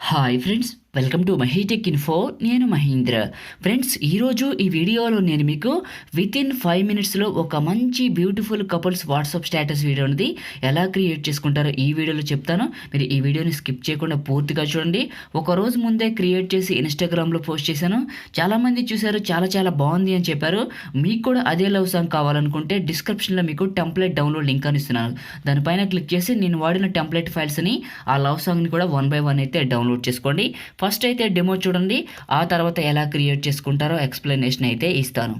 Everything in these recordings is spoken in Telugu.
Hi friends, welcome to MahiTech info. నేను మహేంద్ర. ఫ్రెండ్స్, ఈరోజు ఈ వీడియోలో నేను మీకు వితిన్ 5 మినిట్స్లో ఒక మంచి beautiful couples WhatsApp status video అనేది ఎలా క్రియేట్ చేసుకుంటారో ఈ వీడియోలో చెప్తాను. మీరు ఈ వీడియోని స్కిప్ చేయకుండా పూర్తిగా చూడండి. ఒక రోజు ముందే క్రియేట్ చేసి ఇన్స్టాగ్రామ్లో పోస్ట్ చేశాను. చాలామంది చూశారు, చాలా బాగుంది అని చెప్పారు. మీకు కూడా అదే లవ్ సాంగ్ కావాలనుకుంటే డిస్క్రిప్షన్లో మీకు టెంప్లెట్ డౌన్లోడ్ లింక్ అని ఇస్తున్నాను. దానిపైన క్లిక్ చేసి నేను వాడిన టెంప్లెట్ ఫైల్స్ని, ఆ లవ్ సాంగ్ని కూడా 1 by 1 అయితే డౌన్లోడ్ చేసుకోండి. ఫస్ట్ అయితే డెమో చూడండి, ఆ తర్వాత ఎలా క్రియేట్ చేసుకుంటారో ఎక్స్ప్లెనేషన్ అయితే ఇస్తాను.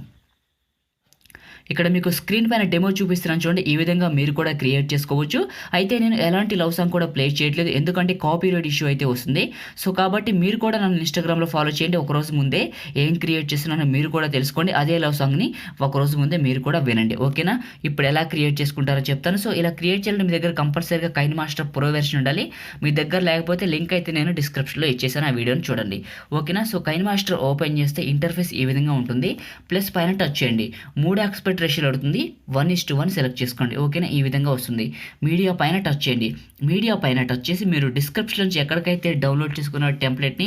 ఇక్కడ మీకు స్క్రీన్ పైన డెమో చూపిస్తున్నాను చూడండి. ఈ విధంగా మీరు కూడా క్రియేట్ చేసుకోవచ్చు. అయితే నేను ఎలాంటి లవ్ సాంగ్ కూడా ప్లే చేయట్లేదు, ఎందుకంటే కాపీరైట్ ఇష్యూ అయితే వస్తుంది. సో కాబట్టి మీరు కూడా నన్ను ఇన్స్టాగ్రామ్లో ఫాలో చేయండి. ఒకరోజు ముందే ఏం క్రియేట్ చేస్తున్నానో మీరు కూడా తెలుసుకోండి. అదే లవ్ సాంగ్ని ఒకరోజు ముందే మీరు కూడా వినండి, ఓకేనా? ఇప్పుడు ఎలా క్రియేట్ చేసుకుంటారో చెప్తాను. సో ఇలా క్రియేట్ చేయాలంటే మీ దగ్గర కంపల్సరీగా కైన్మాస్టర్ ప్రో వెర్షన్ ఉండాలి. మీ దగ్గర లేకపోతే లింక్ అయితే నేను డిస్క్రిప్షన్లో ఇచ్చేసాను, ఆ వీడియోని చూడండి, ఓకేనా? సో కైన్మాస్టర్ ఓపెన్ చేస్తే ఇంటర్ఫేస్ ఈ విధంగా ఉంటుంది. ప్లస్ పైన టచ్ చేయండి. 3 ఆస్పెక్ట్ రేషియోలో అడుగుతుంది, 1:1 సెలెక్ట్ చేసుకోండి, ఓకేనా? ఈ విధంగా వస్తుంది. మీడియా పైన టచ్ చేయండి. మీడియా పైన టచ్ చేసి మీరు డిస్క్రిప్షన్ నుంచి ఎక్కడికైతే డౌన్లోడ్ చేసుకున్న టెంప్లెట్ని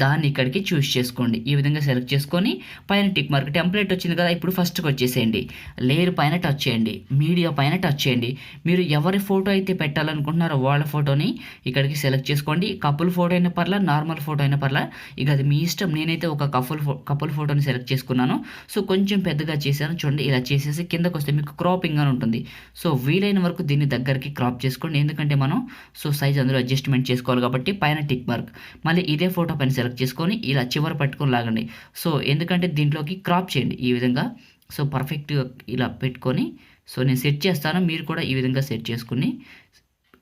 దాన్ని ఇక్కడికి చూస్ చేసుకోండి. ఈ విధంగా సెలెక్ట్ చేసుకొని పైన టిక్ మార్క్ టెంప్లెట్ వచ్చింది కదా, ఇప్పుడు ఫస్ట్కి వచ్చేసేయండి. లేయర్ పైన టచ్ చేయండి. మీడియా పైన టచ్ చేయండి. మీరు ఎవరి ఫోటో అయితే పెట్టాలనుకుంటున్నారో వాళ్ళ ఫోటోని ఇక్కడికి సెలెక్ట్ చేసుకోండి. కపుల్ ఫోటో అయినా పర్లా, నార్మల్ ఫోటో అయినా పర్లా, ఇక అది మీ ఇష్టం. నేనైతే ఒక కపుల్ ఫోటోని సెలెక్ట్ చేసుకున్నాను. సో కొంచెం పెద్దగా చేశాను చూడండి. ఇలా చేసేసి కిందకు వస్తే మీకు క్రాపింగ్ అని ఉంటుంది. సో వీలైన వరకు దీన్ని దగ్గరికి క్రాప్ చేసుకోండి, ఎందుకంటే మనం సైజ్ అందులో అడ్జస్ట్మెంట్ చేసుకోవాలి కాబట్టి. పైన టిక్ మార్క్, మళ్ళీ ఇదే ఫోటో పైన సెలెక్ట్ చేసుకొని ఇలా చివర పట్టుకొని లాగండి. సో ఎందుకంటే దీంట్లోకి క్రాప్ చేయండి ఈ విధంగా. సో పర్ఫెక్ట్గా ఇలా పెట్టుకొని, సో నేను సెట్ చేస్తాను, మీరు కూడా ఈ విధంగా సెట్ చేసుకుని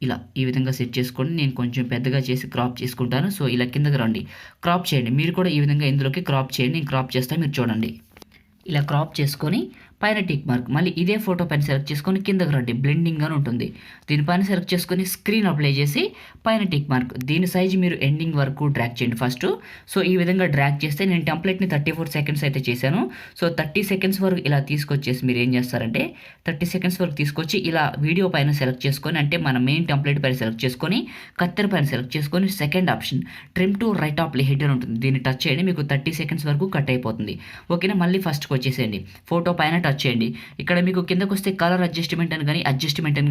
ఇలా ఈ విధంగా సెట్ చేసుకోండి. నేను కొంచెం పెద్దగా చేసి క్రాప్ చేసుకుంటాను. సో ఇలా కిందకి రండి, క్రాప్ చేయండి. మీరు కూడా ఈ విధంగా ఇందులోకి క్రాప్ చేయండి. నేను క్రాప్ చేస్తాను, మీరు చూడండి. ఇలా క్రాప్ చేసుకొని పైన టిక్ మార్క్, మళ్ళీ ఇదే ఫోటో పైన సెలెక్ట్ చేసుకొని కిందకు రండి. బ్లెండింగ్ అని ఉంటుంది, దీనిపైన సెలెక్ట్ చేసుకొని స్క్రీన్ అప్లై చేసి పైన టిక్ మార్క్. దీని సైజ్ మీరు ఎండింగ్ వరకు డ్రాగ్ చేయండి ఫస్ట్. సో ఈ విధంగా డ్రాగ్ చేస్తే నేను టెంప్లెట్ని 34 సెకండ్స్ అయితే చేశాను. సో 30 సెకండ్స్ వరకు ఇలా తీసుకొచ్చేసి మీరు ఏం చేస్తారంటే 30 సెకండ్స్ వరకు తీసుకొచ్చి ఇలా వీడియో పైన సెలెక్ట్ చేసుకొని, అంటే మన మెయిన్ టెంప్లెట్ పైన సెలెక్ట్ చేసుకొని కత్తెర పైన సెలెక్ట్ చేసుకొని second option trim to right of head అని ఉంటుంది, దీన్ని టచ్ చేయండి. మీకు 30 సెకండ్స్ వరకు కట్ అయిపోతుంది, ఓకేనా? మళ్ళీ ఫస్ట్కి వచ్చేసేయండి. ఫోటో పైన టచ్ చేయండి. ఇక్కడ మీకు కిందకు వస్తే కలర్ అడ్జస్ట్మెంట్ అని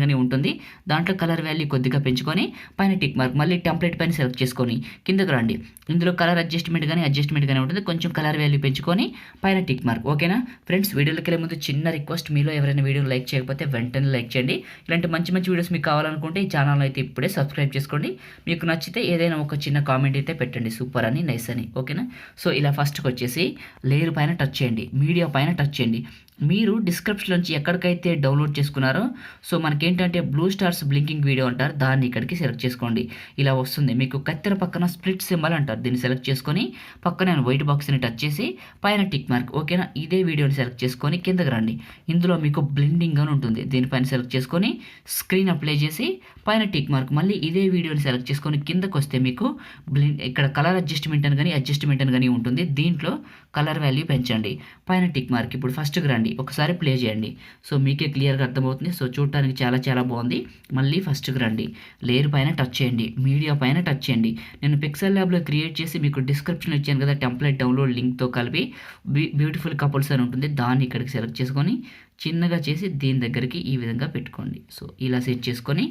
కానీ ఉంటుంది. దాంట్లో కలర్ వాల్యూ కొద్దిగా పెంచుకొని పైన టిక్ మార్క్, మళ్ళీ టెంప్లెట్ పైన సెలెక్ట్ చేసుకొని కిందకు రండి. ఇందులో కలర్ అడ్జస్ట్మెంట్ కానీ ఉంటుంది, కొంచెం కలర్ వాల్యూ పెంచుకొని పైన టిక్ మార్క్, ఓకేనా? ఫ్రెండ్స్, వీడియోలోకి వెళ్ళే ముందు చిన్న రిక్వెస్ట్, మీలో ఎవరైనా వీడియోని లైక్ చేయకపోతే వెంటనే లైక్ చేయండి. ఇలాంటి మంచి వీడియోస్ మీకు కావాలనుకుంటే ఈ ఛానల్ అయితే ఇప్పుడే సబ్స్క్రైబ్ చేసుకోండి. మీకు నచ్చితే ఏదైనా ఒక చిన్న కామెంట్ అయితే పెట్టండి, సూపర్ అని, నైస్ అని, ఓకేనా? సో ఇలా ఫస్ట్కి వచ్చేసి లేయర్ పైన టచ్ చేయండి. మీడియా పైన టచ్ చేయండి. మీరు డిస్క్రిప్షన్ నుంచి ఎక్కడికైతే డౌన్లోడ్ చేసుకున్నారో, సో మనకేంటంటే బ్లూ స్టార్స్ బ్లింకింగ్ వీడియో అంటారు, దాన్ని ఇక్కడికి సెలెక్ట్ చేసుకోండి. ఇలా వస్తుంది మీకు. కత్తెర పక్కన స్ప్లిట్ సింబల్ అంటారు, దీన్ని సెలెక్ట్ చేసుకొని పక్కన వైట్ బాక్స్ని టచ్ చేసి పైన టిక్ మార్క్, ఓకేనా? ఇదే వీడియోని సెలెక్ట్ చేసుకొని కిందకి రండి. ఇందులో మీకు బ్లెండింగ్ అని ఉంటుంది, దీనిపైన సెలెక్ట్ చేసుకొని స్క్రీన్ అప్లై చేసి పైన టిక్ మార్క్, మళ్ళీ ఇదే వీడియోని సెలెక్ట్ చేసుకొని కిందకు వస్తే మీకు ఇక్కడ కలర్ అడ్జస్ట్మెంట్ అని కానీ ఉంటుంది. దీంట్లో కలర్ వాల్యూ పెంచండి, పైన టిక్ మార్క్. ఇప్పుడు ఫస్ట్కి రండి, ఒకసారి ప్లే చేయండి. సో మీకే క్లియర్గా అర్థమవుతుంది. సో చూడటానికి చాలా బాగుంది. మళ్ళీ ఫస్ట్కి రండి, లేయర్ పైన టచ్ చేయండి. మీడియా పైన టచ్ చేయండి. నేను pixellabలో క్రియేట్ చేసి మీకు డిస్క్రిప్షన్ ఇచ్చాను కదా, టెంప్లెట్ డౌన్లోడ్ లింక్తో కలిపి బ్యూటిఫుల్ కపుల్స్ అని ఉంటుంది, దాన్ని ఇక్కడికి సెలెక్ట్ చేసుకొని చిన్నగా చేసి దీని దగ్గరికి ఈ విధంగా పెట్టుకోండి. సో ఇలా సెట్ చేసుకొని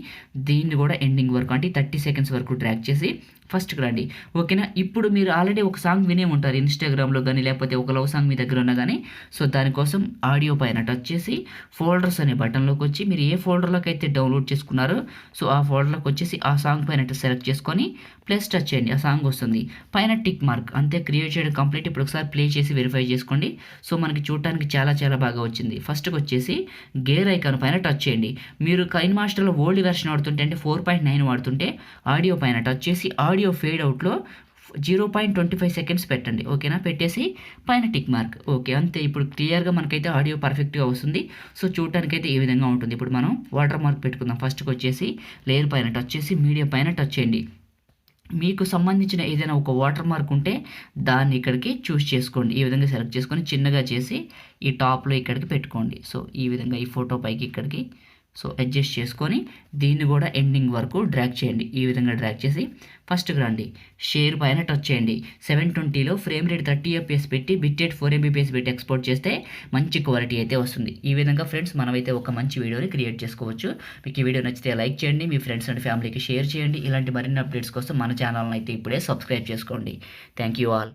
దీన్ని కూడా ఎండింగ్ వరకు, అంటే 30 సెకండ్స్ వరకు డ్రాగ్ చేసి ఫస్ట్కి రండి, ఓకేనా? ఇప్పుడు మీరు ఆల్రెడీ ఒక సాంగ్ వినే ఉంటారు ఇన్స్టాగ్రామ్లో కానీ, లేకపోతే ఒక లవ్ సాంగ్ మీ దగ్గర ఉన్నా కానీ. సో దానికోసం ఆడియో పైన టచ్ చేసి ఫోల్డర్స్ అనే బటన్లోకి వచ్చి మీరు ఏ ఫోల్డర్లోకి అయితే డౌన్లోడ్ చేసుకున్నారో సో ఆ ఫోల్డర్లోకి వచ్చేసి ఆ సాంగ్ పైన సెలెక్ట్ చేసుకొని ప్లస్ టచ్ చేయండి, ఆ సాంగ్ వస్తుంది. పైన టిక్ మార్క్, అంతే, క్రియేట్ చేయడం కంప్లీట్. ఇప్పుడు ఒకసారి ప్లే చేసి వెరిఫై చేసుకోండి. సో మనకి చూడటానికి చాలా బాగా వచ్చింది. ఫస్ట్కి వచ్చేసి గేర్ ఐకాన్ పైన టచ్ చేయండి. మీరు కైన్మాస్టర్లో ఓల్డ్ వెర్షన్ వాడుతుంటే, అంటే 4.9 వాడుతుంటే ఆడియో పైన టచ్ చేసి ఆడియో ఫేడ్ అవుట్లో 0.25 సెకండ్స్ పెట్టండి, ఓకేనా? పెట్టేసి పైన టిక్ మార్క్, ఓకే, అంతే. ఇప్పుడు క్లియర్గా మనకైతే ఆడియో పర్ఫెక్ట్గా వస్తుంది. సో చూడటానికి అయితే ఈ విధంగా ఉంటుంది. ఇప్పుడు మనం వాటర్ మార్క్ పెట్టుకుందాం. ఫస్ట్కి వచ్చేసి లేయర్ పైన టచ్ చేసి మీడియా పైన టచ్ చేయండి. మీకు సంబంధించిన ఏదైనా ఒక వాటర్ మార్క్ ఉంటే దాన్ని ఇక్కడికి చూస్ చేసుకోండి. ఈ విధంగా సెలెక్ట్ చేసుకొని చిన్నగా చేసి ఈ టాప్లో ఇక్కడికి పెట్టుకోండి. సో ఈ విధంగా ఈ ఫోటో పైకి ఇక్కడికి సో అడ్జస్ట్ చేసుకొని దీన్ని కూడా ఎండింగ్ వరకు డ్రాగ్ చేయండి. ఈ విధంగా డ్రాగ్ చేసి ఫస్ట్కి రండి, షేర్ పైన టచ్ చేయండి. 720లో ఫ్రేమ్ రేట్ 30 FPS పెట్టి బిట్రేట్ 4 MBPS పెట్టి ఎక్స్పోర్ట్ చేస్తే మంచి క్వాలిటీ అయితే వస్తుంది. ఈ విధంగా ఫ్రెండ్స్ మనమైతే ఒక మంచి వీడియోని క్రియేట్ చేసుకోవచ్చు. మీకు ఈ వీడియో నచ్చితే లైక్ చేయండి, మీ ఫ్రెండ్స్ అండ్ ఫ్యామిలీకి షేర్ చేయండి. ఇలాంటి మరిన్ని అప్డేట్స్ కోసం మన ఛానల్ని అయితే ఇప్పుడే సబ్స్క్రైబ్ చేసుకోండి. Thank you all.